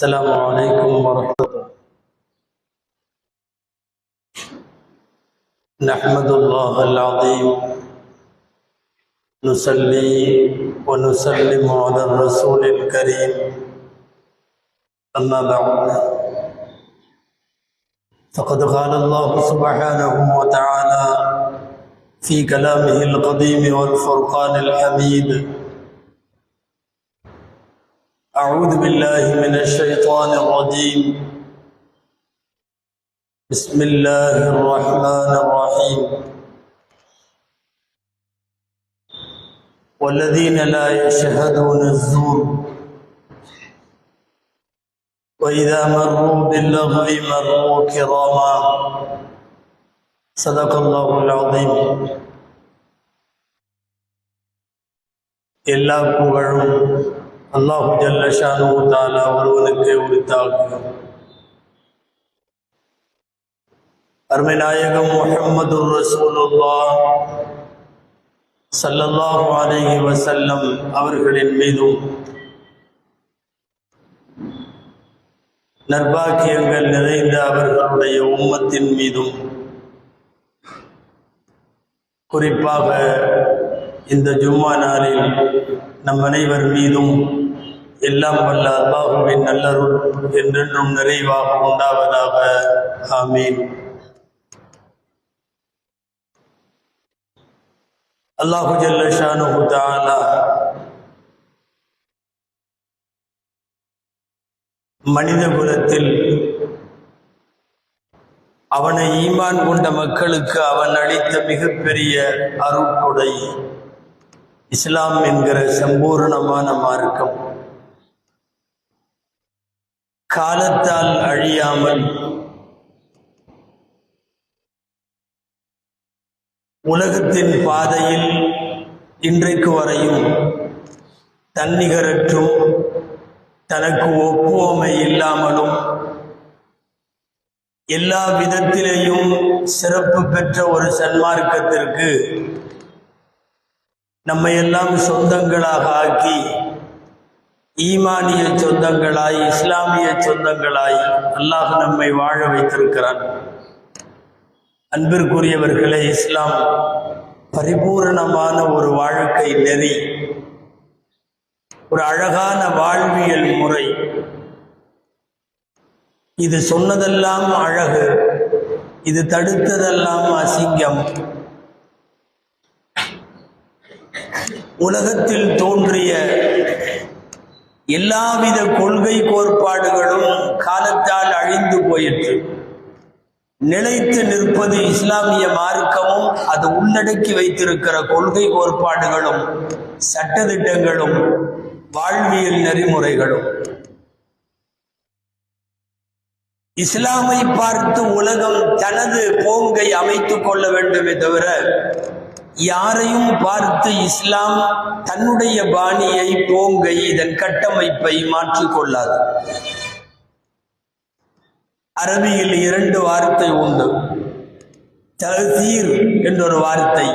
السلام عليكم ورحمة الله. نحمد الله العظيم نصلي ونسلم على الرسول الكريم أما بعد فقد قال الله سبحانه وتعالى في كلامه القديم والفرقان الحميد: أعوذ بالله من الشيطان الرجيم. بسم الله الرحمن الرحيم. والذين لا يشهدون الزور وإذا مروا باللغو مروا كراما. صدق الله العظيم. எல்லா புகழும் அல்லாஹு ஜல்ல ஷானுஹு தஆலா ஒருவனுக்கே உரித்தாகும். அருமை நாயகம் முஹம்மதுர் ரசூலுல்லாஹ் ஸல்லல்லாஹு அலைஹி வஸல்லம் அவர்களின் மீதும் நற்பாக்கியங்கள் நிறைந்த அவர்களுடைய உம்மத்தின் மீதும் குறிப்பாக இந்த ஜும்மா நாளில் நம் அனைவர் மீதும் எல்லாம் வல்ல அல்லாஹுவின் நல்லருள் என்றென்றும் நிறைவாக உண்டாவதாக. ஆமீன். அல்லாஹு ஜல்ல ஷானுஹு தஆலா மனித குலத்தில் அவனை ஈமான் கொண்ட மக்களுக்கு அவன் அளித்த மிகப்பெரிய அருட்கொடை இஸ்லாம் என்கிற சம்பூர்ணமான மார்க்கம். காலத்தால் அழியாமல் உலகத்தின் பாதையில் இன்றைக்கு வரையும் தன்னிகரற்றும் தனக்கு ஒப்புவமை இல்லாமலும் எல்லா விதத்திலேயும் சிறப்பு பெற்ற ஒரு சன்மார்க்கத்திற்கு நம்மை எல்லாம் சொந்தங்களாக ஆக்கி ஈமானிய சொந்தங்களாய் இஸ்லாமிய சொந்தங்களாய் அல்லாஹ் நம்மை வாழ வைத்திருக்கிறான். அன்பிற்குரியவர்களே, இஸ்லாம் பரிபூரணமான ஒரு வாழ்க்கை நெறி, ஒரு அழகான வாழ்வியல் முறை. இது சொன்னதெல்லாம் அழகு, இது தடுத்ததெல்லாம் அசிங்கம். உலகத்தில் தோன்றிய எல்லாவித கொள்கை கோட்பாடுகளும் காலத்தால் அழிந்து போயிற்று. நிலைத்து நிற்பது இஸ்லாமிய மார்க்கமும் அது உள்ளடக்கி வைத்திருக்கிற கொள்கை கோட்பாடுகளும் சட்டதிட்டங்களும் வாழ்வியல் நெறிமுறைகளும். இஸ்லாமை பார்த்து உலகம் தனது போங்கை அமைத்துக் கொள்ள வேண்டுமே தவிர யாரையும் பார்த்து இஸ்லாம் தன்னுடைய பாணியை, போங்கை, இதன் கட்டமைப்பை மாற்றிக்கொள்ளாது. அரபியில் 2 வார்த்தை உண்டு. தஅசீர் என்றொரு வார்த்தை,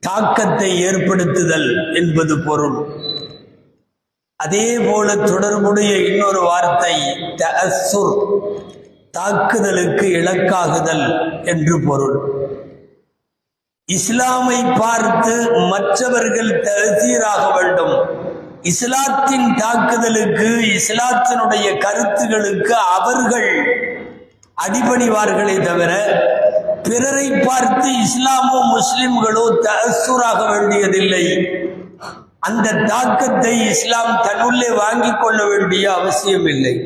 தாக்கத்தை ஏற்படுத்துதல் என்பது பொருள். அதே போல தொடர்புடைய இன்னொரு வார்த்தை தஅஸ்ஸுர், தாக்குதலுக்கு இலக்காகுதல் என்று பொருள். இஸ்லாமை பார்த்து மற்றவர்கள் தஅசீராக வேண்டும். இஸ்லாத்தின் தாக்குதலுக்கு, இஸ்லாத்தினுடைய கருத்துகளுக்கு அவர்கள் அடிபணிவார்களே தவிர பிறரை பார்த்து இஸ்லாமோ முஸ்லிம்களோ தஅஸ்ஸுராக வேண்டியதில்லை. அந்த தாக்கத்தை இஸ்லாம் தன்னுள்ளே வாங்கிக் கொள்ள வேண்டிய அவசியம் இல்லை.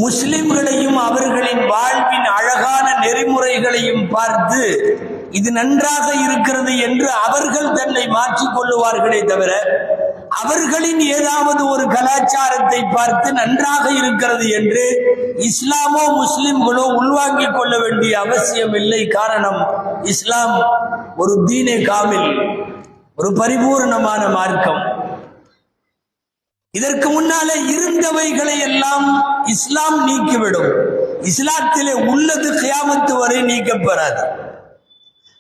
முஸ்லிம்களையும் அவர்களின் வாழ்வின் அழகான நெறிமுறைகளையும் பார்த்து இது நன்றாக இருக்கிறது என்று அவர்கள் தன்னை மாற்றிக் கொள்ளுவார்களே தவிர அவர்களின் ஏதாவது ஒரு கலாச்சாரத்தை பார்த்து நன்றாக இருக்கிறது என்று இஸ்லாமோ முஸ்லிம்களோ உள்வாங்கிக் கொள்ள வேண்டிய அவசியம் இல்லை. காரணம், இஸ்லாம் ஒரு தீனே காமில், ஒரு பரிபூர்ணமான மார்க்கம். இதற்கு முன்னாலே இருந்தவைகளை எல்லாம் இஸ்லாம் நீக்கிவிடும். இஸ்லாத்திலே உள்ளது கியாமத்து வரை நீக்கப்பெறாது.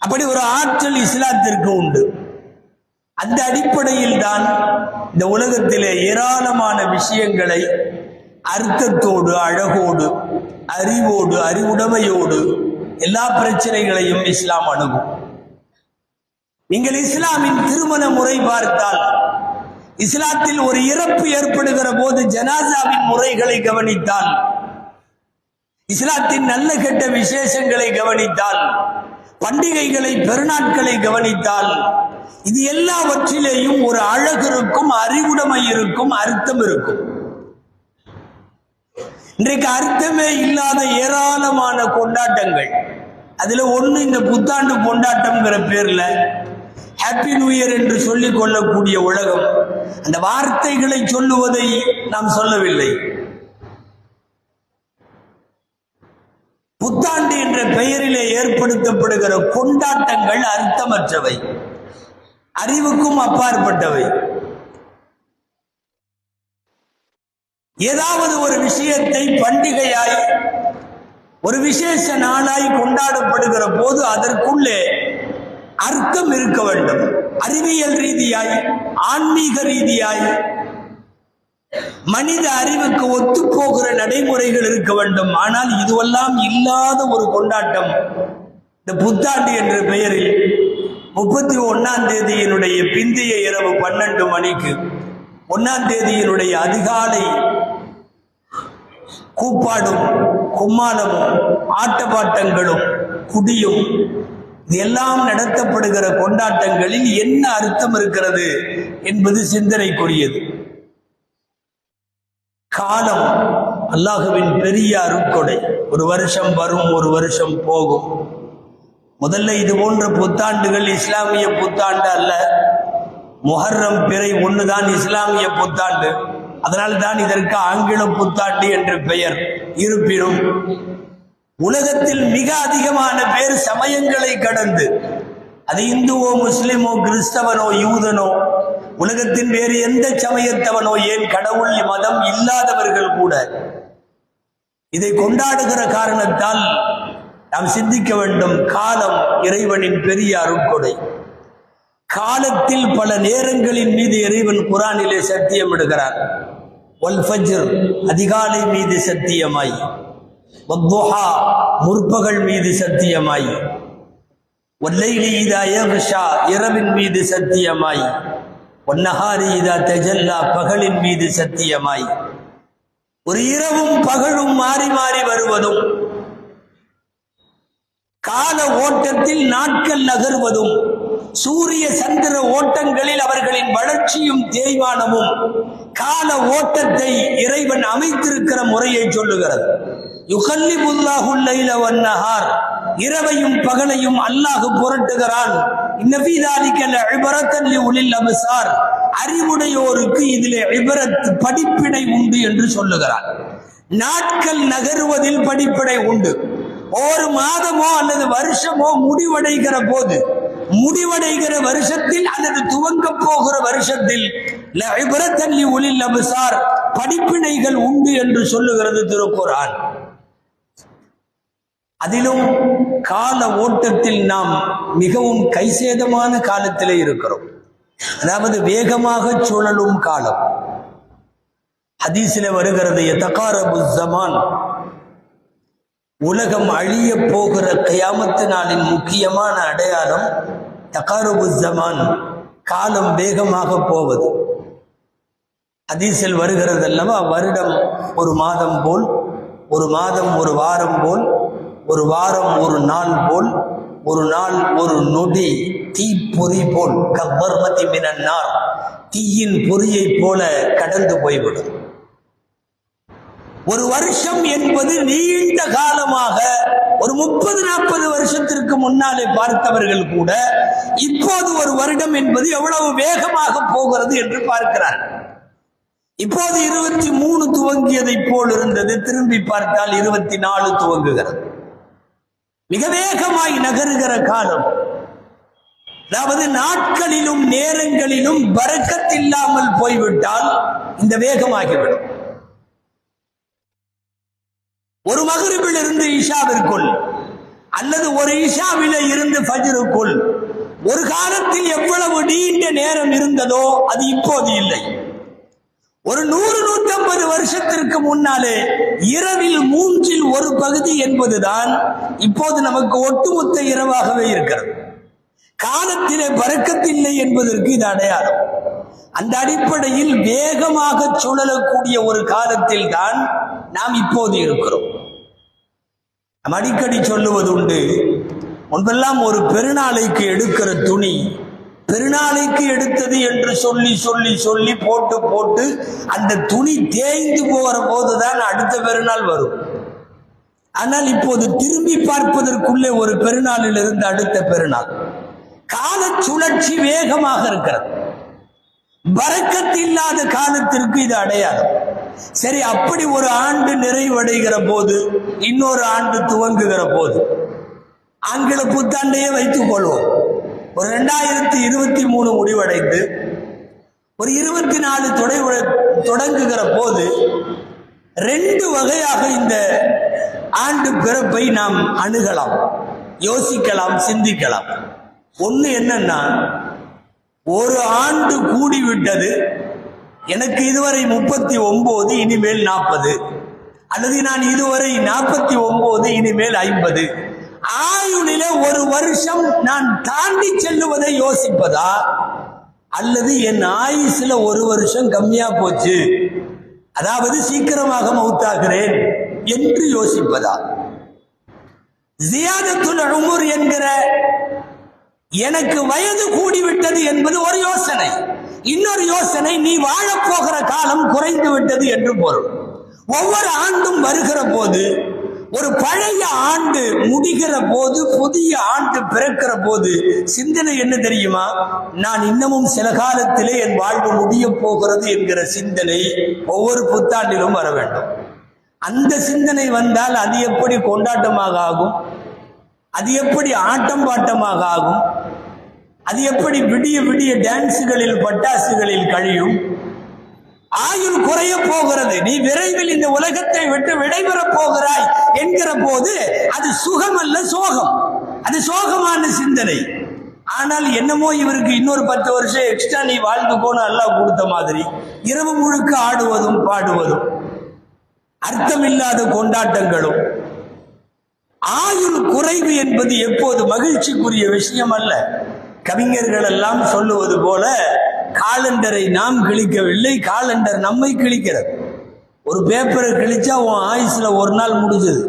அப்படி ஒரு ஆற்றல் இஸ்லாத்திற்கு உண்டு. அந்த அடிப்படையில் தான் இந்த உலகத்திலே ஏராளமான விஷயங்களை அர்த்தத்தோடு, அழகோடு, அறிவோடு, அறிவுடைமையோடு எல்லா பிரச்சனைகளையும் இஸ்லாம் அணுகும். நீங்கள் இஸ்லாமின் திருமண முறை பார்த்தால், இஸ்லாத்தில் ஒரு இறப்பு ஏற்படுகிற போது ஜனாசாவின் முறைகளை கவனித்தால், இஸ்லாத்தின் நல்ல கெட்ட விசேஷங்களை கவனித்தால், பண்டிகைகளை, பெருநாட்களை கவனித்தால், இது எல்லாவற்றிலேயும் ஒரு அழகு இருக்கும், அறிவுடைமை இருக்கும், அர்த்தம் இருக்கும். இன்றைக்கு அர்த்தமே இல்லாத ஏராளமான கொண்டாட்டங்கள். அதுல ஒண்ணு இந்த புத்தாண்டு கொண்டாட்டம்ங்கிற பேர்ல ஹாப்பி நியூ இயர் என்று சொல்லிக் கொள்ளக்கூடிய உலகம். அந்த வார்த்தைகளை சொல்லுவதை நாம் சொல்லவில்லை. புத்தாண்டு என்ற பெயரிலே ஏற்படுத்தப்படுகிற கொண்டாட்டங்கள் அர்த்தமற்றவை, அறிவுக்கும் அப்பாற்பட்டவை. ஏதாவது ஒரு விஷயத்தை பண்டிகையாய், ஒரு விசேஷ நாளாய் கொண்டாடப்படுகிற போது அதற்குள்ளே அர்த்தம் இருக்க வேண்டும். அறிவியல் ரீதியாய், ஆன்மீக ரீதியாய், மனித அறிவுக்கு ஒத்து போகிற நடைமுறைகள் இருக்க வேண்டும். ஆனால் இதுவெல்லாம் இல்லாத ஒரு கொண்டாட்டம் இந்த புத்தாண்டு என்ற பெயரில் 31ஆம் தேதியினுடைய பிந்தைய இரவு 12 மணிக்கு 1ஆம் தேதியினுடைய அதிகாலை கூப்பாடும், கும்மாளமும், ஆட்டப்பாட்டங்களும், குடியும் எல்லாம் நடத்தப்படுகிற கொண்டாட்டங்களில் என்ன அர்த்தம் இருக்கிறது என்பது சிந்தனைக்குரியது. காலம் அல்லாஹுவின் பெரிய அருட்கொடை. ஒரு வருஷம் வரும், ஒரு வருஷம் போகும். முதல்ல இது போன்ற புத்தாண்டுகள் இஸ்லாமிய புத்தாண்டு அல்ல. முஹர்ரம் பிறை 1 தான் இஸ்லாமிய புத்தாண்டு. அதனால் தான் இதற்கு ஆங்கில புத்தாண்டு என்று பெயர். இருப்பினும் உலகத்தில் மிக அதிகமான பேர் சமயங்களை கடந்து, அது இந்துவோ, முஸ்லிமோ, கிறிஸ்தவனோ, யூதனோ, உலகத்தின் வேறு எந்த சமயத்தவனோ, ஏன் கடவுள் மதம் இல்லாதவர்கள் கூட இதை கொண்டாடுகிற காரணத்தால் நாம் சிந்திக்க வேண்டும். காலம் இறைவனின் பெரிய அருட்கொடை. காலத்தில் பல நேரங்களின் மீது இறைவன் குர்ஆனிலே சத்தியமிடுகிறார். வல் ஃபஜ்ர், அதிகாலை மீது சத்தியமாய், வத்துஹா, முற்பகல் மீது சத்தியமாய், வல்லைலி இதா யக்ஷா, இரவின் மீது சத்தியமாய், வன்னஹாரி இதா தஜல்லா, பகலின் மீது சத்தியமாய். ஒரு இரவும் பகலும் மாறி மாறி வருவதும், கால ஓட்டத்தில் நாட்கள் நகர்வதும், சூரிய சந்திர ஓட்டங்களில் அவர்களின் வளர்ச்சியும் தேய்மானமும் கால ஓட்டத்தை இறைவன் அமைத்திருக்கிற முறையை சொல்லுகிறது. யுகல்லிபுல்லாஹுல் லைல வன்னஹார், இரவையும் பகலையும் அல்லாஹ் புரட்டுகிறான். இன்ன ஃபீ ஸாலிக லஇபரத்தன் லிஉலில் அப்சார், அறிவுடையோருக்கு இதிலே இபரத், படிப்பினை உண்டு என்று சொல்லுகிறான். நாட்கள் நகருவதில் படிப்பினை உண்டு. ஒரு மாதமோ அல்லது வருஷமோ முடிவடைகிற போது, முடிவடைகிற வருஷத்தில் அல்லது துவங்க போகிற வருஷத்தில் லஇபரத்தன் லிஉலில் அப்சார், படிப்பினைகள் உண்டு என்று சொல்லுகிறது திருக்குர்ஆன். அதிலும் கால ஓட்டத்தில் நாம் மிகவும் கைசேதமான காலத்திலே இருக்கிறோம். அதாவது வேகமாக சுழலும் காலம். ஹதீஸிலே வருகிறது, யதகாரபு ஸமான், உலகம் அழிய போகிற கியாமத்து நாளின் முக்கியமான அடையாளம் தகாரபு ஸமான், காலம் வேகமாக போவது. ஹதீஸில் வருகிறது அல்லவா, வருடம் ஒரு மாதம் போல், ஒரு மாதம் ஒரு வாரம் போல், ஒரு வாரம் ஒரு நாள் போல், ஒரு நாள் ஒரு நொடி தீப்பொறி போல், கப்பர்மதி மினன்னார், தீயின் பொறியை போல கடந்து போய்விடும். ஒரு வருஷம் என்பது நீண்ட காலமாக ஒரு 30-40 வருஷத்திற்கு முன்னாலே பார்த்தவர்கள் கூட இப்போது ஒரு வருடம் என்பது எவ்வளவு வேகமாக போகிறது என்று பார்க்கிறார்கள். இப்போது 23 துவங்கியதை போல் இருந்தது, திரும்பி பார்த்தால் 24 துவங்குகிறது. மிக வேகமாய் நகருகிற காலம். அதாவது நாட்களிலும் நேரங்களிலும் பரக்கத் இல்லாமல் போய்விட்டால் இந்த வேகமாகிவிடும். ஒரு மக்ரிபில் இருந்து இஷாவிற்குள் அல்லது ஒரு இஷாவிலே இருந்து ஃபஜ்ருக்குள் ஒரு காலத்தில் எவ்வளவு நீண்ட நேரம் இருந்ததோ அது இப்போது இல்லை. ஒரு 100-150 வருஷத்திற்கு முன்னாலே இரவில் 1/3 என்பதுதான் இப்போது நமக்கு ஒட்டுமொத்த இரவாகவே இருக்கிறது. காலத்திலே பறக்கத்தில்லை என்பதற்கு இது அடையாளம். அந்த அடிப்படையில் வேகமாக சுழலக்கூடிய ஒரு காலத்தில் தான் நாம் இப்போது இருக்கிறோம். நாம் அடிக்கடி சொல்லுவது உண்டு, முன்பெல்லாம் ஒரு பெருநாளைக்கு எடுக்கிற துணி பெருநாளைக்கு எடுத்தது என்று சொல்லி சொல்லி சொல்லி போட்டு போட்டு அந்த துணி தேய்ந்து போகிற போதுதான் அடுத்த பெருநாள் வரும். ஆனால் இப்போது திரும்பி பார்ப்பதற்குள்ளே ஒரு பெருநாளில் இருந்து அடுத்த பெருநாள். கால சுழற்சி வேகமாக இருக்கிறது. பரக்கத் இல்லாத காலத்திற்கு இது அடையாளம். சரி, அப்படி ஒரு ஆண்டு நிறைவடைகிற போது, இன்னொரு ஆண்டு துவங்குகிற போது, ஆங்கில புத்தாண்டையே வைத்துக் கொள்வோம். ஒரு 2023 முடிவடைந்து ஒரு 24 தொடங்குகிற போது 2 வகையாக இந்த ஆண்டு பிறப்பை நாம் அணுகலாம், யோசிக்கலாம், சிந்திக்கலாம். ஒன்று என்னன்னா, ஒரு ஆண்டு கூடிவிட்டது, எனக்கு இதுவரை 39, இனிமேல் 40, அல்லது நான் இதுவரை 49, இனிமேல் 50. ஆயுளிலே ஒரு வருஷம் நான் தாண்டி செல்லுவதை யோசிப்பதா, அல்லது என் ஆயுசுல ஒரு வருஷம் கம்மியா போச்சு, அதாவது சீக்கிரமாக மௌத்தாகிறேன் என்று யோசிப்பதா? ஜியாதத்துல் உமர் என்கிற எனக்கு வயது கூடிவிட்டது என்பது ஒரு யோசனை. இன்னொரு யோசனை, நீ வாழப்போகிற காலம் குறைந்து விட்டது என்று பொருள். ஒவ்வொரு ஆண்டும் வருகிற போது, ஒரு பழைய ஆண்டு முடிகிற போது, புதிய ஆண்டு பிறக்கிற போது சிந்தனை என்ன தெரியுமா? நான் இன்னமும் சில காலத்திலே என் வாழ்வு முடிய போகிறது என்கிற சிந்தனை ஒவ்வொரு புத்தாண்டிலும் வர வேண்டும். அந்த சிந்தனை வந்தால் அது எப்படி கொண்டாட்டமாக ஆகும்? அது எப்படி ஆட்டம் பாட்டமாக ஆகும்? அது எப்படி விடிய விடிய டான்ஸுகளில் பட்டாசுகளில் கழியும்? ஆயுள் குறைய போகிறது, நீ விரைவில் இந்த உலகத்தை விட்டு விடைபெறப் போகிறாய் என்கிற போது அது சுகம் அல்ல, சோகம். அது சோகமான சிந்தனை. ஆனால் என்னமோ இவருக்கு இன்னொரு 10 வருஷம் எக்ஸ்ட்ரா நீ வாழ்ந்து போன அல்லாஹ் கொடுத்த மாதிரி இரவு முழுக்க ஆடுவதும் பாடுவதும் அர்த்தமில்லாத கொண்டாட்டங்களும். ஆயுள் குறைவு என்பது எப்போது மகிழ்ச்சிக்குரிய விஷயம் அல்ல. கவிஞர்கள் எல்லாம் சொல்லுவது போல, காலண்டரை நாம் கிழிக்கவில்லை, காலண்டர் நம்மை கிழிக்கிறது. ஒரு பேப்பரை கிழிச்சா உன் ஆயுசுல ஒரு நாள் முடிஞ்சது,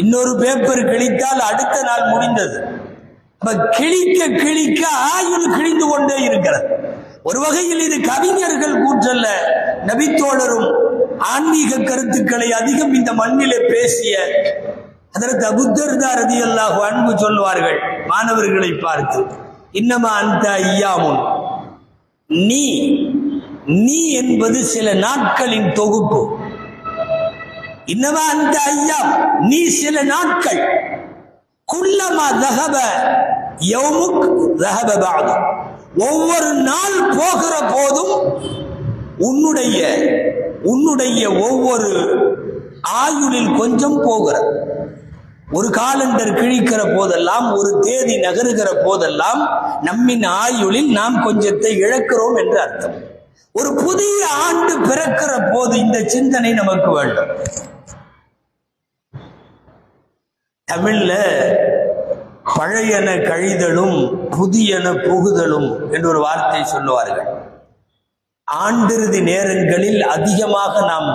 இன்னொரு பேப்பர் கிழித்தால் அடுத்த நாள் முடிந்தது. அப்ப கிழிக்க கிழிக்க ஆயுள் கிழிந்து கொண்டே இருக்கிறது. ஒரு வகையில் இது கவிஞர்கள் கூற்றல்ல, நபித்தோழரும் ஆன்மீக கருத்துக்களை அதிகம் இந்த மண்ணிலே பேசிய ஹதரத் அபூ தர்தா ரலியல்லாஹு அன்ஹு சொல்வார்கள் மாணவர்களை பார்த்து, இன்னமா அன்த ஐயாமுன், நீ என்பது சில நாட்களின் தொகுப்பு. இன்னமா அன்த ஐயாம், நீ சில நாட்கள். குல்லமா தஹப யௌமுக் தஹப பஅது, ஒவ்வொரு நாள் போகிற போதும் உன்னுடைய ஒவ்வொரு ஆயுளில் கொஞ்சம் போகிறது. ஒரு காலண்டர் கிழிக்கிற போதெல்லாம், ஒரு தேதி நகருகிற போதெல்லாம் நம்மின் ஆயுளில் நாம் கொஞ்சத்தை இழக்கிறோம் என்று அர்த்தம். ஒரு புதிய ஆண்டு பிறக்கிற போது இந்த சிந்தனை நமக்கு வேண்டும். தமிழ்ல பழையன கழிதலும் புதியன புகுதலும் என்று ஒரு வார்த்தை சொல்லுவார்கள். ஆண்டிறுதி நேரங்களில் அதிகமாக நாம்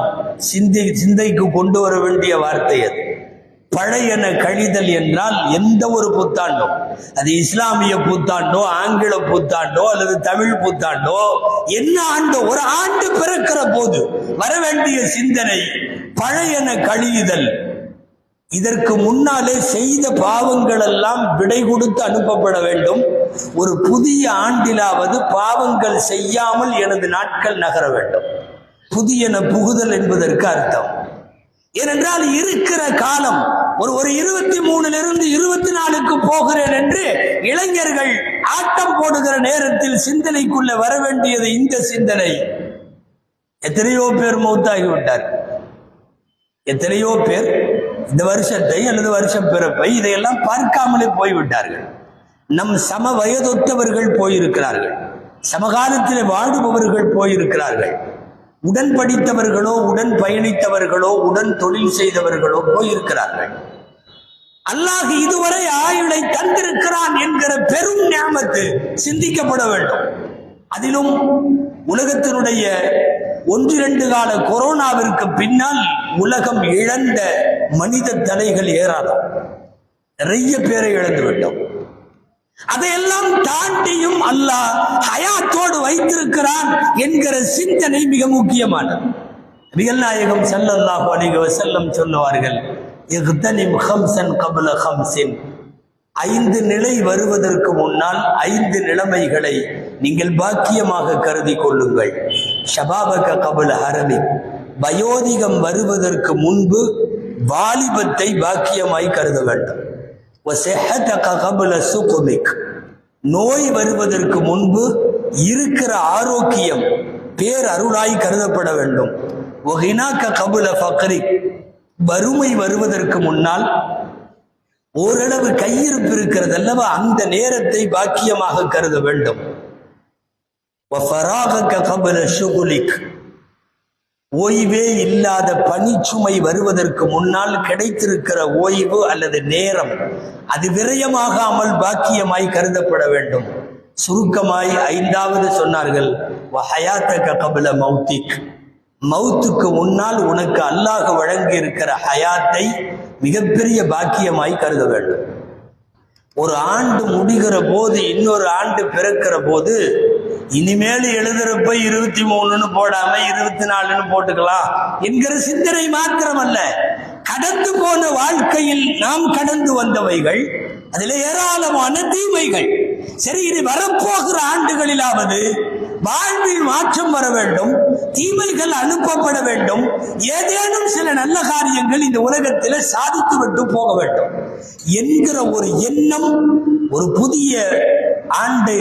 சிந்தைக்கு கொண்டு வர வேண்டிய வார்த்தை அது. பழையன கழிதல் என்றால் எந்த ஒரு புத்தாண்டோ, அது இஸ்லாமிய புத்தாண்டோ, ஆங்கில புத்தாண்டோ, அல்லது தமிழ் புத்தாண்டோ, என்ன ஆண்டோ, ஒரு ஆண்டு பிறக்கிற போது வர வேண்டிய சிந்தனை பழையன கழியுதல். இதற்கு முன்னாலே செய்த பாவங்கள் எல்லாம் விடை கொடுத்து அனுப்பப்பட வேண்டும். ஒரு புதிய ஆண்டிலாவது பாவங்கள் செய்யாமல் எனது நாட்கள் நகர வேண்டும். புதியன புகுதல் என்பதற்கு அர்த்தம். ஏனென்றால் இருக்கிற காலம் ஒரு 23 24க்கு போகிறேன் என்று இளைஞர்கள் ஆட்டம் போடுகிற நேரத்தில் சிந்தனைக்குள்ள வர வேண்டியது இந்த சிந்தனை. எத்தனையோ பேர் மௌத்தாகிவிட்டார். எத்தனையோ பேர் இந்த வருஷத்தை அல்லது வருஷ பிறப்பை இதையெல்லாம் பார்க்காமலே போய்விட்டார்கள். நம் சம வயதொத்தவர்கள் போயிருக்கிறார்கள், சமகாலத்தில் வாழுபவர்கள் போயிருக்கிறார்கள், உடன் படித்தவர்களோ உடன் பயணித்தவர்களோ உடன் தொழில் செய்தவர்களோ போயிருக்கிறார்கள். அல்லாஹ் இதுவரை ஆயுளை தந்திருக்கிறான் என்கிற பெரும் நியாமத்து சிந்திக்கப்பட வேண்டும். அதிலும் உலகத்தினுடைய 1-2 கால கொரோனாவிற்கு பின்னால் உலகம் இழந்த மனித தலைகள் ஏராளம், நிறைய பேரை இழந்து விட்டோம். அதையெல்லாம் தாண்டியும் அல்லாஹ் ஹயாத்தோடு வைத்திருக்கிறான் என்கிற சிந்தனை மிக முக்கியமானது. நபிகள் நாயகம் ஸல்லல்லாஹு அலைஹி வஸல்லம் சொன்னார்கள், இக்தனிம் ஹம்ஸன் கப்ல ஹம்ஸின், 5 நிலை வருவதற்கு முன்னால் 5 நிலைமைகளை நீங்கள் பாக்கியமாக கருதி கொள்ளுங்கள். ஷபாபக கப்ல ஹரமி, வயோதிகம் வருவதற்கு முன்பு வாலிபத்தை பாக்கியமாய் கருத வேண்டும். வஸஹதக கப்ல சுகுமிக், நோய் வருவதற்கு முன்பு இருக்கிற ஆரோக்கியம் பேரருளாய் கருதப்பட வேண்டும். வகினாக கப்ல ஃபக்ரிக், வறுமை வருவதற்கு முன்னால் ஓரளவு கையிருப்பு இருக்கிறது அல்லவா, அந்த நேரத்தை பாக்கியமாக கருத வேண்டும். ஓய்வே இல்லாத பணிச்சுமை வருவதற்கு முன்னால் கிடைத்திருக்கிற ஓய்வு அல்லது நேரம் அது விரயமாகாமல் பாக்கியமாய் கருதப்பட வேண்டும். சுருக்கமாய் 5வது சொன்னார்கள், மௌத்துக்கு முன்னால் உனக்கு அல்லாஹ் வழங்கி இருக்கிற ஹயாத்தை மிகப்பெரிய பாக்கியமாய் கருத வேண்டும். ஒரு ஆண்டு முடிகிற போது இன்னொரு ஆண்டு பிறக்கிற போது இனிமேல் எழுதுறப்ப 23ன்னு போடாம 24ன்னு போட்டுக்கலாம் என்கிற சிந்தனை மாத்திரமல்ல, கடந்து போன வாழ்க்கையில் நாம் கடந்து வந்தவைகள், அதில் ஏராளமான தீமைகள். சரி, இது வரப்போகிற ஆண்டுகளிலாவது வாழ்வில் மாற்றம் வர வேண்டும், தீமைகள் அனுப்பப்பட வேண்டும், ஏதேனும் சில நல்ல காரியங்கள் இந்த உலகத்தில் சாதித்து விட்டு போக வேண்டும் என்கிற ஒரு எண்ணம் ஒரு புதிய ஆண்டு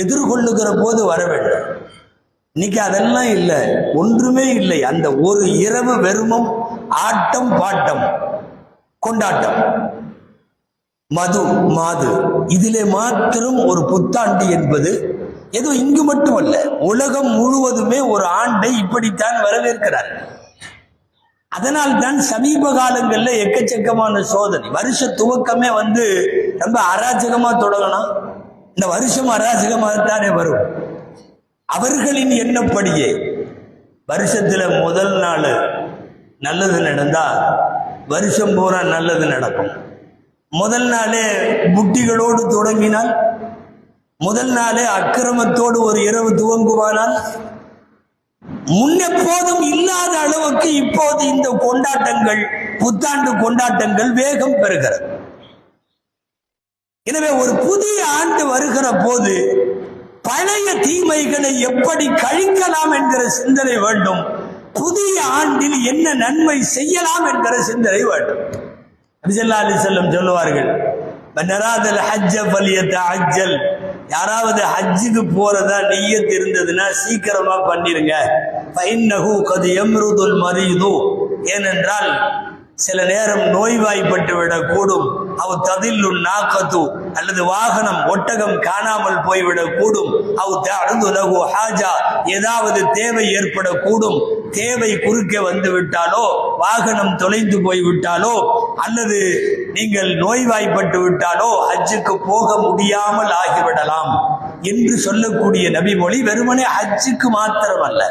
எதிர்கொள்ளுகிற போது வர வேண்டும். இன்னைக்கு அதெல்லாம் இல்லை, ஒன்றுமே இல்லை. அந்த ஒரு இரவு வெறுமம் ஆட்டம் பாட்டம் கொண்டாட்டம், மது மாது, இதிலே மாத்திரம் ஒரு புத்தாண்டு என்பது ஏதோ இங்கு மட்டுமல்ல, உலகம் முழுவதுமே ஒரு ஆண்டை இப்படித்தான் வரவேற்கிறார். அதனால் தான் சமீப காலங்களில் எக்கச்சக்கமான சோதனை. வருஷ துவக்கமே ரொம்ப அராஜகமா தொடங்கணும், இந்த வருஷம் அராஜகமாகத்தானே வரும். அவர்களின் எண்ணப்படியே வருஷத்துல முதல் நாள் நல்லது நடந்தா வருஷம் பூரா நல்லது நடக்கும். முதல் நாளே புட்டிகளோடு தொடங்கினால், முதல் நாளே அக்கிரமத்தோடு ஒரு இரவு துவங்குவானால், முன்னெப்போதும் இல்லாத அளவுக்கு இப்போது இந்த கொண்டாட்டங்கள், புத்தாண்டு கொண்டாட்டங்கள் வேகம் பெறுகிறது. எனவே ஒரு புதிய ஆண்டு வருகிற போது பழைய தீமைகளை எப்படி கழிக்கலாம் என்கிற சிந்தனை வேண்டும். புதிய ஆண்டில் என்ன நன்மை செய்யலாம் என்கிற சிந்தனை வேண்டும். நபி ஸல்லல்லாஹு அலைஹி வஸல்லம் சொல்லுவார்கள், மன்னராதல் ஹஜ்ஜ ஃபல்யதஅஜ்ஜல், யாராவது ஹஜ்ஜுக்கு போறதா நிய்யத் இருந்ததுன்னா சீக்கிரமா பண்ணிருங்க. ஃபஇன்னஹு கத் யம்ருதுல் மரீது, ஏனென்றால் சில நேரம் நோய்வாய்ப்பட்டு விடக்கூடும். அவ் ததில்லு நாகத்து, அல்லது வாகனம் ஒட்டகம் காணாமல் போய்விடக்கூடும். அவ் தஅது லஹு ஹாஜா, ஏதாவது தேவை ஏற்படக்கூடும். தேவை குறுக்கே வந்து விட்டாலோ, வாகனம் தொலைந்து போய்விட்டாலோ, அல்லது நீங்கள் நோய்வாய்ப்பட்டு விட்டாலோ ஹஜ்ஜுக்கு போக முடியாமல் ஆகிவிடலாம் என்று சொல்லக்கூடிய நபிமொழி வெறுமனே ஹஜ்ஜுக்கு மாத்திரமல்ல,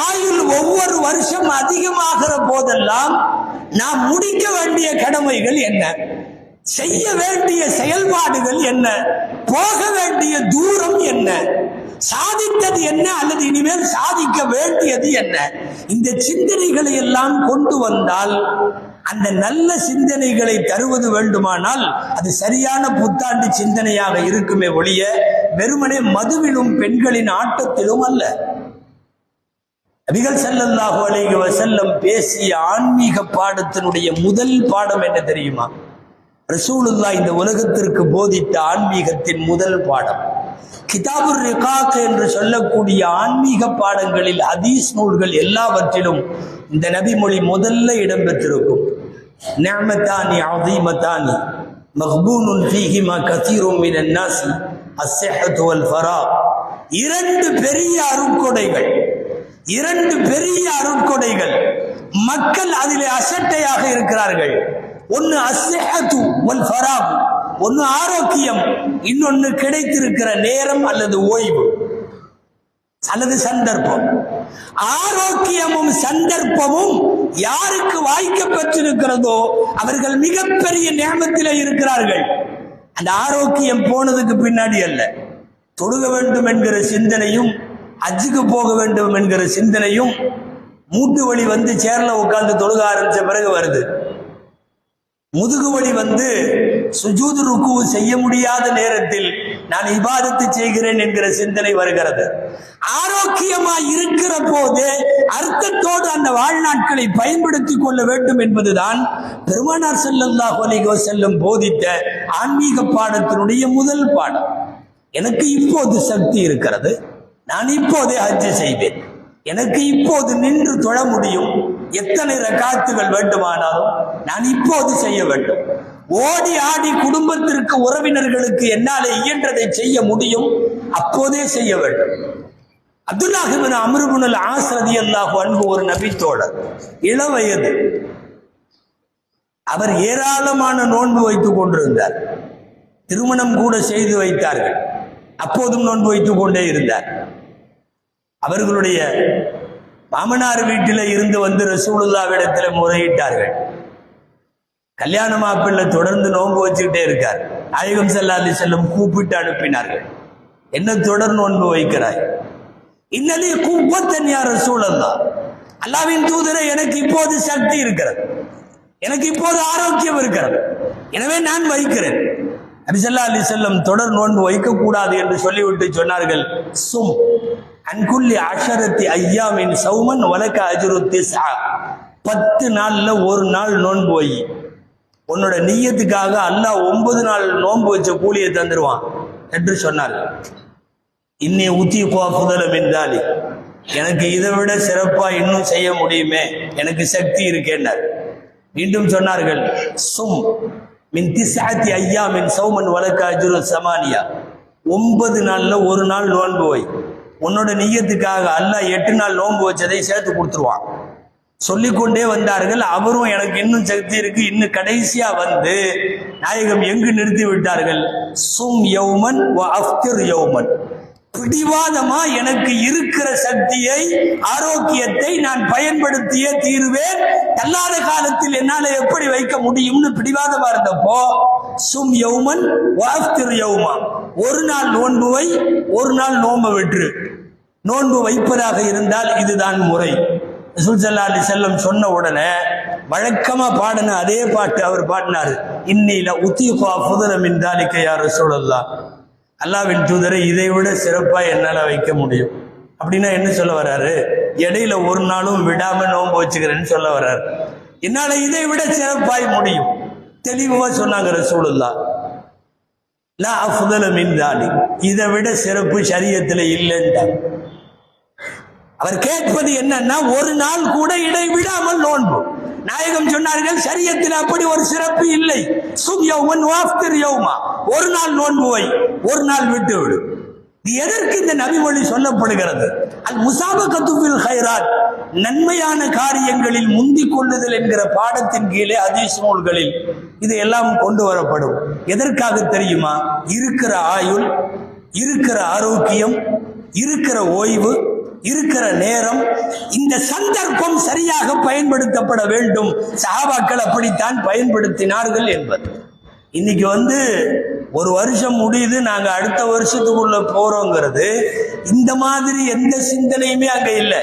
ஆயுள் ஒவ்வொரு வருஷம் அதிகமாகிற போதெல்லாம் நாம் முடிக்க வேண்டிய கடமைகள் என்ன, செய்ய வேண்டிய செயல்பாடுகள் என்ன, போக வேண்டிய தூரம் என்ன, சாதித்தது என்ன, அல்லது இனிமேல் சாதிக்க வேண்டியது என்ன, இந்த சிந்தனைகளை எல்லாம் கொண்டு வந்தால், அந்த நல்ல சிந்தனைகளை தருவது வேண்டுமானால் அது சரியான புத்தாண்டு சிந்தனையாக இருக்குமே ஒழிய வெறுமனே மதுவிலும் பெண்களின் ஆட்டத்திலும் அல்ல. நபிகள் ஸல்லல்லாஹு அலைஹி வஸல்லம் பேசிய ஆன்மீக பாடத்தினுடைய முதல் பாடம் என்ன தெரியுமா? ரசூலுல்லாஹ் இந்த உலகத்திற்கு போதித்த ஆன்மீகத்தின் முதல் பாடம் கிதாபுர் ரிகாக் என்று சொல்லக்கூடிய ஆன்மீக பாடங்களில் ஹதீஸ் நூல்கள் எல்லாவற்றிலும் இந்த நபிமொழி முதல்ல இடம்பெற்றிருக்கும். நிஅமத்தானி அதீமத்தானி, மக்பூனுன் ஃபீஹிமா கஸீரும் மினன் நாஸி அஸ்ஸிஹ்ஹத்து வல் ஃபராக். இரண்டு பெரிய அருட்கொடைகள் மக்கள் அதிலே அசட்டையாக இருக்கிறார்கள். ஒன்னு அஸ்ஸிஹ்ஹத்து வல் ஃபராக், ஒன்னு ஆரோக்கியம், இன்னொன்னு கிடைத்திருக்கிற நேரம் அல்லது ஓய்வு அல்லது சந்தர்ப்பம். ஆரோக்கியமும் சந்தர்ப்பமும் யாருக்கு வாய்க்கப்பட்டிருக்கிறதோ அவர்கள் மிகப்பெரிய நியமத்திலே இருக்கிறார்கள். அந்த ஆரோக்கியம் போனதுக்கு பின்னாடி அல்ல, தொழுக வேண்டும் என்கிற சிந்தனையும் ஹஜ்ஜுக்கு போக வேண்டும் என்கிற சிந்தனையும் மூட்டு வலி வந்து சேர்ல உட்கார்ந்து தொழுக ஆரம்பிச்ச பிறகு வருது. முதுகு வலி வந்து சுஜூது ருக்கு செய்ய முடியாத நேரத்தில் நான் இபாதத்து செய்கிறேன் என்கிற சிந்தனை வருகிறது. ஆரோக்கியமாய் இருக்கிற போதே அர்த்தத்தோடு அந்த வாழ்நாட்களை பயன்படுத்திக் கொள்ள வேண்டும் என்பதுதான் பெருமானார் ஸல்லல்லாஹு அலைஹி வஸல்லம் போதித்த ஆன்மீக பாடத்தினுடைய முதல் பாடம். எனக்கு இப்போது சக்தி இருக்கிறது, நான் இப்போதே ஹஜ் செய்வேன், எனக்கு இப்போது நின்று தொழ முடியும், எத்தனை ரக்காத்துகள் வேண்டுமானாலும் நான் இப்போது செய்ய வேண்டும். ஓடி ஆடி குடும்பத்திற்கு உறவினர்களுக்கு என்னாலே இயன்றதை செய்ய முடியும், அப்போதே செய்ய வேண்டும். அப்துல்லாஹ் இப்னு அம்ர் இப்னு அல் ஆஸ் ரலியல்லாஹு அன்ஹு ஒரு நபி தோழர், இளவயது. அவர் ஏராளமான நோன்பு வைத்துக் கொண்டிருந்தார். திருமணம் கூட செய்து வைத்தார்கள், அப்போதும் நோன்பு வைத்துக் கொண்டே இருந்தார். அவர்களுடைய மாமனார் வீட்டில் இருந்து வந்து ரசூலுல்லாஹ்விடத்தில் முறையிட்டார்கள். கல்யாண மாப்பிள்ளை தொடர்ந்து நோன்பு வச்சுக்கிட்டே இருக்கார். நாயகம் ஸல்லல்லாஹு அலைஹி வஸல்லம் கூப்பிட்டு அனுப்பினார்கள், என்ன தொடர் நோன்பு வைக்கிறாய்? இன்னலி குவ்வத்தன் யா ரசூலல்லாஹ், அல்லாஹ்வின் தூதரே, எனக்கு இப்போது சக்தி இருக்கிறது, எனக்கு இப்போது ஆரோக்கியம் இருக்கிறது, எனவே நான் வைக்கிறேன். நபி ஸல்லல்லாஹு அலைஹி வஸல்லம் தொடர் நோன்பு வைக்கக்கூடாது என்று சொல்லிவிட்டு சொன்னார்கள், சும் அன்குல்லி அஷரத்தி ஐயாமின் சௌமன் வலக்க அஜ்ரு திஸ்ஆ, 10 நாள்ல ஒரு நாள் நோன்பு வை, உன்னோட நிய்யத்துக்காக அல்லாஹ் 9 நாள் நோன்பு வச்ச கூலியை தந்துருவான் என்று சொன்னார்கள். இன்னி உத்தி குவஃபுதல மின் தாலி, எனக்கு இதை விட சிறப்பா இன்னும் செய்ய முடியுமே, எனக்கு சக்தி இருக்கேன்னார். மீண்டும் சொன்னார்கள், சும் மின் திஸ்ஆத்தி ஐயாமின் சௌமன் வலக்க அஜ்ரு ஸமானியா, 9 நாள்ல ஒரு நாள் நோன்பு வை, உன்னோட நிய்யத்துக்காக அல்லாஹ் 8 நாள் நோன்பு வச்சதை சேர்த்து கொடுத்துருவான். சொல்லிக்கொண்டே வந்தார்கள். அவரும் எனக்கு இன்னும் சக்தி இருக்கு, இன்னும் கடைசியா வந்து நாயகம் எங்கு நிறுத்தி விட்டார்கள், சும் யௌமன் வ அஃப்திர் யௌமன், பிடிவாதமா எனக்கு இருக்கிற சக்தியை ஆரோக்கியத்தை நான் பயன்படுத்தியே தீருவேன், தள்ளாத காலத்தில் என்னால எப்படி வைக்க முடியும்னு பிடிவாதமா இருந்தப்போ சும் யௌமன் வ அஃப்திர் யௌமா, ஒரு நாள் நோன்பு வை, ஒரு நாள் நோன்பு விட்டு. நோன்பு வைப்பதாக இருந்தால் இதுதான் முறை. ரசூல் ஸல்லல்லாஹு அலைஹி வஸல்லம் சொன்ன உடனே வழக்கமா பாடின அதே பாட்டு அவர் பாடினாரு, இன்னில உத்தீகு அஃதல மின் தாலிக யா ரசூலல்லாஹ், அல்லாஹ்வின் தூதரை, இதை விட சிறப்பா என்னால வைக்க முடியும். அப்படின்னா என்ன சொல்ல வர்றாரு? இடையில ஒரு நாளும் விடாம நோன்பு வச்சுக்கிறேன்னு சொல்ல வர்றாரு. என்னால இதை விட சிறப்பாய் முடியும். தெளிவா சொன்னாங்க ரசூலுல்லாஹ், லா அஃதல மின் தாலிக், இதை விட சிறப்பு ஷரியத்துல இல்லைன்ட்டாங்க. அவர் கேட்பது என்னன்னா, ஒரு நாள் கூட இடைவிடாமல் நோன்பு. நாயகம் சொன்னார்கள், ஷரியத்தில் அப்படி ஒரு சிறப்பு இல்லை. சும் யௌமன் வ அஃப்திர் யௌமா, ஒரு நாள் நோன்பு வை, ஒரு நாள் விட்டு விடு. எதற்கு இந்த நபிமொழி சொல்லப்படுகிறது? அல் முசாபகத்து ஃபில் கைராத், நன்மையான காரியங்களில் முந்திக் கொள்ளுதல் என்கிற பாடத்தின் கீழே ஹதீஸ் நூல்களில் இது எல்லாம் கொண்டு வரப்படும். எதற்காக தெரியுமா? இருக்கிற ஆயுள், இருக்கிற ஆரோக்கியம், இருக்கிற ஓய்வு, இருக்கிற நேரம், இந்த சந்தர்ப்பம் சரியாக பயன்படுத்தப்பட வேண்டும். சஹாபாக்கள் அப்படித்தான் பயன்படுத்தினார்கள் என்பது. இன்னைக்கு ஒரு வருஷம் முடியுது, நாங்க அடுத்த வருஷத்துக்குள்ள போறோங்கிறது, இந்த மாதிரி எந்த சிந்தனையுமே அங்க இல்லை.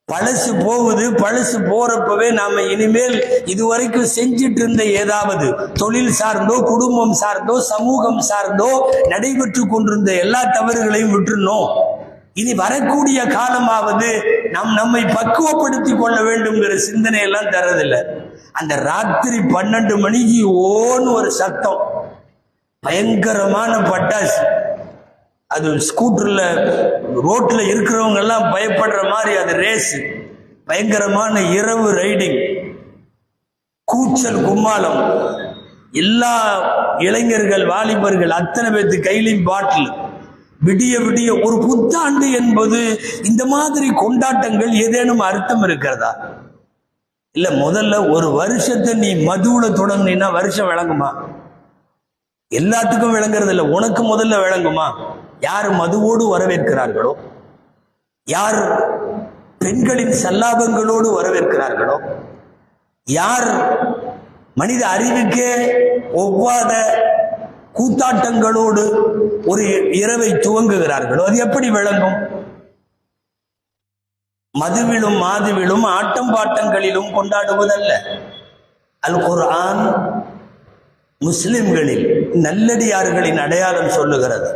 பழசு போகுது, பழசு போறப்பவே நாம இனிமேல் இதுவரைக்கும் செஞ்சிட்டு இருந்த ஏதாவது தொழில் சார்ந்தோ, குடும்பம் சார்ந்தோ, சமூகம் சார்ந்தோ நடைபெற்று கொண்டிருந்த எல்லா தவறுகளையும் விட்டுறணும். இனி வரக்கூடிய காலமாவது நம்மை பக்குவப்படுத்தி கொள்ள வேண்டும்ங்கிற சிந்தனை எல்லாம் தரதில்லை. அந்த ராத்திரி 12 மணிக்கு ஓன்னு ஒரு சத்தம், பயங்கரமான பட்டாசு, அது ஸ்கூட்டர்ல ரோட்ல இருக்கிறவங்க எல்லாம் பயப்படுற மாதிரி அது ரேஸ், பயங்கரமான இரவு ரைடிங், கூச்சல் கும்மாளம், எல்லா இளைஞர்கள் வாலிபர்கள் அத்தனை பேர்த்து கையிலையும் பாட்டில். விடிய விடிய ஒரு புத்தாண்டு என்பது இந்த மாதிரி கொண்டாட்டங்கள் ஏதேனும் அர்த்தம் இருக்கிறதா? இல்ல, முதல்ல ஒரு வருஷத்தை நீ மதுவுல தொடங்கினா வருஷம் விளங்குமா? எல்லாத்துக்கும் விளங்குறது இல்லை, உனக்கு முதல்ல விளங்குமா? யார் மதுவோடு வரவேற்கிறார்களோ, யார் பெண்களின் சல்லாபங்களோடு வரவேற்கிறார்களோ, யார் மனித அறிவுக்கே ஒவ்வாத கூத்தாட்டங்களோடு ஒரு இரவை துவங்குகிறார்களோ, அது எப்படி விளங்கும்? மதுவிலும் மாதுவிலும் ஆட்டம் பாட்டங்களிலும் கொண்டாடுவதல்ல. அல் குர்ஆன் முஸ்லிம்களில் நல்லடியார்களின் அடையாளம் சொல்லுகிறது.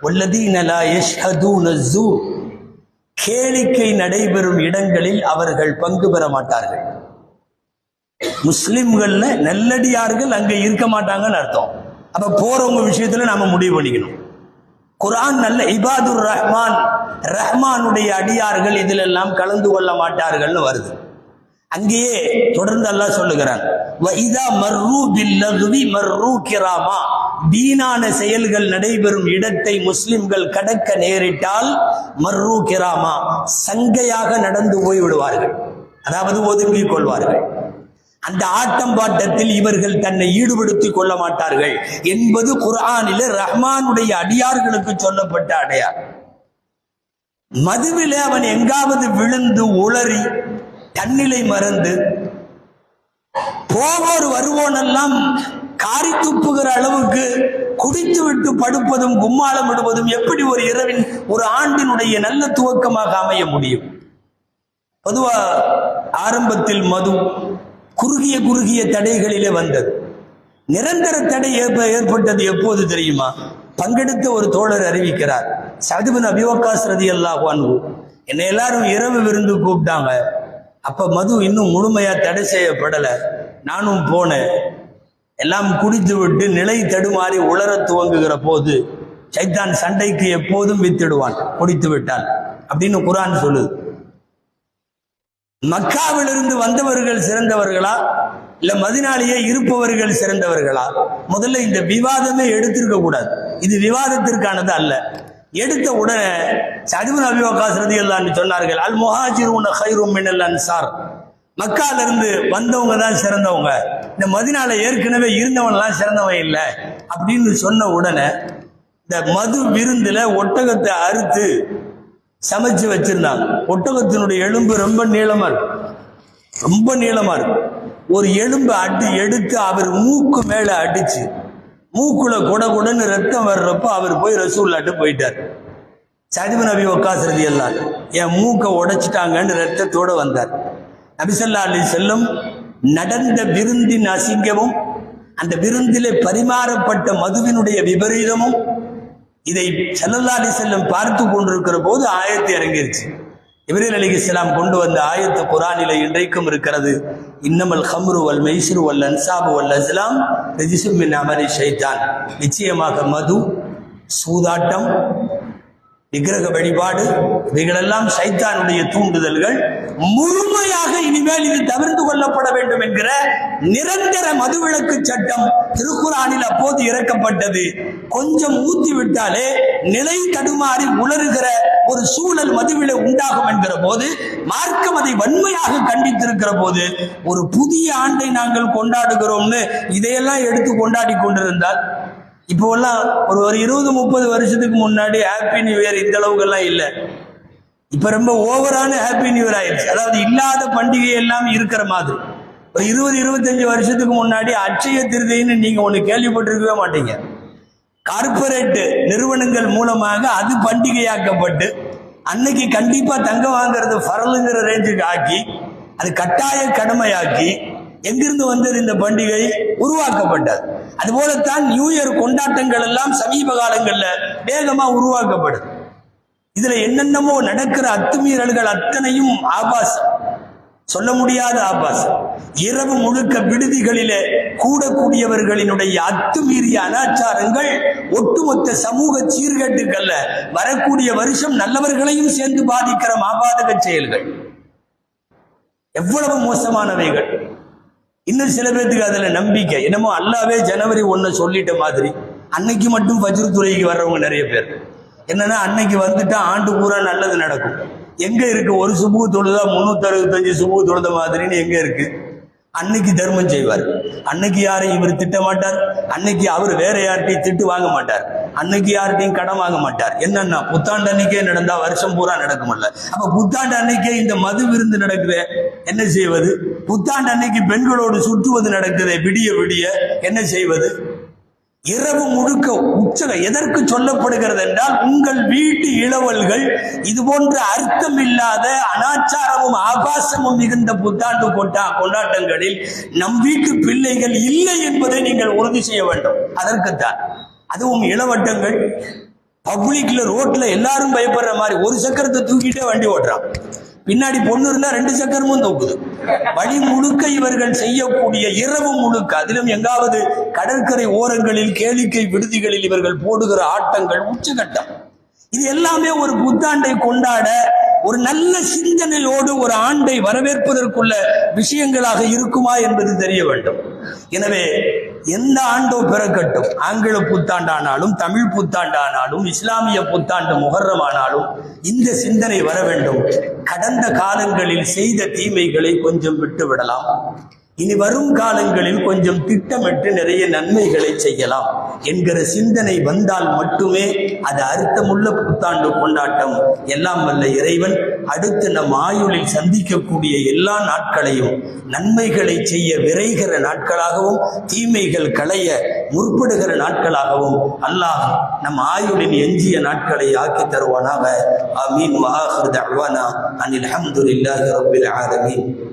வல்லதீன லா யஷ்ஹதூன ஸூர், கேளிக்கை நடைபெறும் இடங்களில் அவர்கள் பங்கு பெற மாட்டார்கள். முஸ்லிம்கள்ல நல்லடியார்கள் அங்க இருக்க மாட்டாங்கன்னு அர்த்தம். அப்ப போறவங்க விஷயத்துல நாம முடிவு பண்ணிக்கணும். குர்ஆன் நல்ல இபாதுர் ரஹ்மான், ரஹ்மானுடைய அடியார்கள் இதில் எல்லாம் கலந்து கொள்ள மாட்டார்கள்னு வருது. அங்கேயே தொடர்ந்து அல்லாஹ் சொல்லுகிறான், வஇதா மர்ரு பில்லக்வி மர்ரு கிராமா, வீணான செயல்கள் நடைபெறும் இடத்தை முஸ்லிம்கள் கடக்க நேரிட்டால் மர்ரு கிராமா, சங்கையாக நடந்து போய் விடுவார்கள், அதாவது ஒதுங்கிக் கொள்வார்கள். அந்த ஆட்டம் பாட்டத்தில் இவர்கள் தன்னை ஈடுபடுத்திக் கொள்ள மாட்டார்கள் என்பது குர்ஆனிலே ரஹ்மானுடைய அடியார்களுக்கு சொல்லப்பட்ட அடையாளம். மதுவிலே அவன் எங்காவது விழுந்து உளறி தன்னிலை மறந்து போவோர் வருவோனெல்லாம் காரி துப்புகிற அளவுக்கு குடித்து விட்டு படுப்பதும் கும்மாளம் விடுவதும் எப்படி ஒரு இரவின் ஒரு ஆண்டினுடைய நல்ல துவக்கமாக அமைய முடியும்? பொதுவா ஆரம்பத்தில் மது குறுகிய தடைகளிலே வந்தது. நிரந்தர தடை ஏற்பட்டது எப்போது தெரியுமா? பங்கெடுத்த ஒரு தோழர் அறிவிக்கிறார், சஅத் பின் அபீ வக்காஸ் ரலியல்லாஹு அன்ஹு என்னை எல்லாரும் இரவு விருந்து கூப்பிட்டாங்க. அப்ப மது இன்னும் முழுமையா தடை செய்யப்படலை. நானும் போனேன். எல்லாம் குடித்து விட்டு நிலை தடுமாறி உளர துவங்குகிற போது சைத்தான் சண்டைக்கு எப்போதும் வித்திடுவான் குடித்து விட்டால் அப்படின்னு குர்ஆன் சொல்லுது. மக்காவிலிருந்து வந்தவர்கள் சிறந்தவர்களா இல்ல மதீனாவிலே இருப்பவர்கள் சிறந்தவர்களா? முதல்ல இந்த விவாதமே எடுத்திருக்க கூடாது. இது விவாதத்திற்கானது அல்ல. எடுத்த உடனே சஅத் பின் அபீ வக்காஸ் ரலியல்லாஹு அன்ஹு சொன்னார்கள், அல் முஹாஜிரூன கைரும் மினல் அன்சார், மக்கால இருந்து வந்தவங்க தான் சிறந்தவங்க, இந்த மதீனால ஏற்கனவே இருந்தவன்லாம் சிறந்தவன் இல்லை அப்படின்னு சொன்ன உடனே இந்த மது விருந்துல ஒட்டகத்தை அறுத்து சமைச்சு வச்சிருந்தாங்க. ஒட்டகத்தினுடைய எலும்பு ரொம்ப நீளமா இருக்கு. ஒரு எலும்பு எடுத்து அவர் மூக்கு மேல அடிச்சு மூக்குல குடன்னு ரத்தம் வர்றப்ப அவர் போய் ரசூலுல்லாஹ்ட்ட போயிட்டார். சஅத் பின் அபீ வக்காஸ் ரலியல்லாஹு அன்ஹு என் மூக்கை உடைச்சிட்டாங்கன்னு ரத்தத்தோட வந்தார். நபி ஸல்லல்லாஹு அலைஹி வஸல்லம் நடந்த விருந்தின் அசிங்கமும் அந்த விருந்திலே பரிமாறப்பட்ட மதுவினுடைய விபரீதமும் இதை ஸல்லல்லாஹு அலைஹி வஸல்லம் பார்த்து கொண்டிருக்கிற போது ஆயத்து இறங்கிருச்சு. ஜிப்ரீல் அலைஹிஸ்ஸலாம் கொண்டு வந்த ஆயத்து குர்ஆனிலே இன்றைக்கும் இருக்கிறது. இன்னமல் ஹம்ரு வல் மைஸ்ரு வல் அன்சாபு வல் அஸ்லாம் ரிஜ்சும் மின் அமலி ஷைத்தான், நிச்சயமாக மது, சூதாட்டம், விக்கிரக வழிபாடு இவைகளெல்லாம் சைத்தானுடைய தூண்டுதல்கள். முழுமையாக இனிமேல் இது தவிர்த்து கொள்ளப்பட வேண்டும் என்கிற நிரந்தர மதுவிலக்கு சட்டம் திருக்குர்ஆனில் அப்போது இறக்கப்பட்டது. கொஞ்சம் ஊத்தி விட்டாலே நிலை தடுமாறி உளறுகிற ஒரு சூழல் மதுவிலே உண்டாகும் என்கிற போது மார்க்கம் அதை வன்மையாக கண்டித்திருக்கிற போது ஒரு புதிய ஆண்டை நாங்கள் கொண்டாடுகிறோம்னு இதையெல்லாம் எடுத்து கொண்டாடி கொண்டிருந்தால், இப்போல்லாம் ஒரு 20-30 வருஷத்துக்கு முன்னாடி ஹாப்பி நியூ இயர் இந்த அளவுக்கெல்லாம் இல்லை. இப்ப ரொம்ப ஓவரான ஹாப்பி நியூ இயர் ஆயிடுச்சு. அதாவது இல்லாத பண்டிகை எல்லாம் இருக்கிற மாதிரி. ஒரு 20-25 வருஷத்துக்கு முன்னாடி அட்சய திருதைன்னு நீங்க ஒண்ணு கேள்விப்பட்டிருக்கவே மாட்டீங்க. கார்பரேட் நிறுவனங்கள் மூலமாக அது பண்டிகையாக்கப்பட்டு அன்னைக்கு கண்டிப்பா தங்கம் வாங்குறது ஃபரலுங்கிற ரேஞ்சுக்கு ஆக்கி அது கட்டாய கடமையாக்கி எங்கிருந்து வந்தது இந்த பண்டிகை உருவாக்கப்பட்டது. அதுபோலத்தான் நியூ இயர் கொண்டாட்டங்கள் எல்லாம் சமீப காலங்கள்ல வேகமா உருவாக்கப்படுது. இதுல என்னென்னமோ நடக்கிற அத்துமீறல்கள் அத்தனையும் ஆபாசம், சொல்ல முடியாத ஆபாசம். இரவு முழுக்க விடுதிகளிலே கூடக்கூடியவர்களினுடைய அத்துமீறிய அனாச்சாரங்கள் ஒட்டுமொத்த சமூக சீர்கேட்டுக்கல்ல, வரக்கூடிய வருஷம் நல்லவர்களையும் சேர்ந்து பாதிக்கிற மாபாதக செயல்கள் எவ்வளவு மோசமானவைகள். இன்னும் சில பேர்த்துக்கு அதுல நம்பிக்கை, என்னமோ அல்லாவே ஜனவரி 1 சொல்லிட்ட மாதிரி. அன்னைக்கு மட்டும் ஃபஜ்ர் துறைக்கு வர்றவங்க நிறைய பேர். என்னன்னா அன்னைக்கு வந்துட்டா ஆண்டு பூரா நல்லது நடக்கும். எங்க இருக்கு? ஒரு சுபு தொழுதா 365 சுபு தொழுத மாதிரின்னு எங்க இருக்கு? அன்னைக்கு தர்மம் செய்வார். அன்னைக்கு யாரையும் இவர் திட்ட மாட்டார். அன்னைக்கு அவர் வேற யார்கிட்டையும் திட்டு வாங்க மாட்டார். அன்னைக்கு யார்கிட்டையும் கடன் வாங்க மாட்டார். என்னன்னா புத்தாண்டு அன்னைக்கே நடந்தா வருஷம் பூரா நடக்கும்ல. அப்ப புத்தாண்டு அன்னைக்கே இந்த மது விருந்து நடக்குது, என்ன செய்வது? புத்தாண்டு அன்னைக்கு பெண்களோடு சுற்றுவது நடக்குது, விடிய விடிய என்ன செய்வது? இரவு முழுக்க உற்சகம் எதற்கு சொல்லப்படுகிறது என்றால், உங்கள் வீட்டு இளவல்கள் இது போன்ற அர்த்தம் இல்லாத அனாச்சாரமும் ஆபாசமும் மிகுந்த புத்தாண்டு கொண்டாட்டங்களில் நம் வீட்டு பிள்ளைகள் இல்லை என்பதை நீங்கள் உறுதி செய்ய வேண்டும். அதற்குத்தான். அதுவும் இளவட்டங்கள் பப்ளிக்ல ரோட்ல எல்லாரும் பயப்படுற மாதிரி ஒரு சக்கரத்தை தூக்கிட்டே வண்டி ஓட்டுறான். பின்னாடி பொண்ணு இருந்தா 2 சக்கரமும் தூக்குது. வழி முழுக்க இவர்கள் செய்யக்கூடிய இரவு முழுக்க, அதிலும் எங்காவது கடற்கரை ஓரங்களில் கேளிக்கை விடுதிகளில் இவர்கள் போடுகிற ஆட்டங்கள் உச்சகட்டம். இது எல்லாமே ஒரு புத்தாண்டை கொண்டாட ஒரு நல்ல சிந்தனையோடு ஒரு ஆண்டை வரவேற்பதற்குள்ள விஷயங்களாக இருக்குமா என்பது தெரிய வேண்டும். எனவே எந்த ஆண்டோ பிறக்கட்டும், ஆங்கில புத்தாண்டானாலும் தமிழ் புத்தாண்டானாலும் இஸ்லாமிய புத்தாண்டு முஹர்ரமானாலும் இந்த சிந்தனை வர வேண்டும். கடந்த காலங்களில் செய்த தீமைகளை கொஞ்சம் விட்டுவிடலாம். இனி வரும் காலங்களில் கொஞ்சம் திட்டமிட்டு நிறைய நன்மைகளை செய்யலாம் என்கிற சிந்தனை வந்தால் மட்டுமே அது அர்த்தமுள்ள புத்தாண்டு கொண்டாட்டம். எல்லாம் வல்ல இறைவன் அடுத்து நம் ஆயுளில் சந்திக்கக்கூடிய எல்லா நாட்களையும் நன்மைகளை செய்ய விரைகிற நாட்களாகவும் தீமைகள் களைய முற்படுகிற நாட்களாகவும் அல்லாஹ் நம் ஆயுளின் எஞ்சிய நாட்களை ஆக்கி தருவானாக. ஆமீன். வஆகிரு தஅவானா அனில் ஹம்துலில்லாஹி ரப்பில் ஆலமீன்.